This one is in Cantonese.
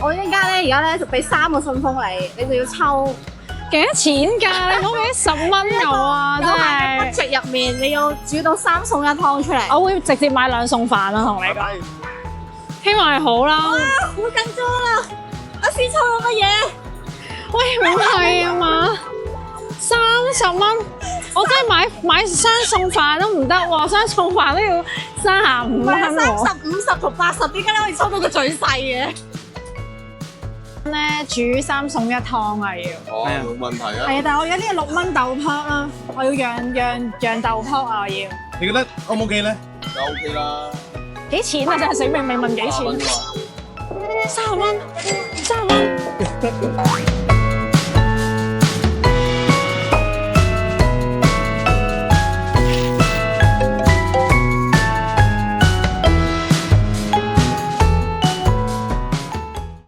我依家咧而家咧就俾3個信封你，你就要抽。幾多錢㗎？你唔好俾10蚊我啊！真係。budget入面你要煮到3餸1湯出嚟。我會直接買2餸飯啊，同你講。希望係好啦。哇！好緊張啦！阿師抽咗乜嘢？喂，唔係啊嘛，30蚊，我真係買雙餸飯都唔得喎，雙餸飯都要35蚊喎。30、50同80，點解你可以抽到個最細嘅？咧煮3餸1湯啊要。哦，冇問題啊。係啊，但係我而家呢個6蚊豆泡啦，我要釀豆泡啊我要。你覺得 O 唔 OK 咧？就 OK 啦。幾錢啊？真係死命命問幾錢？30蚊，30蚊。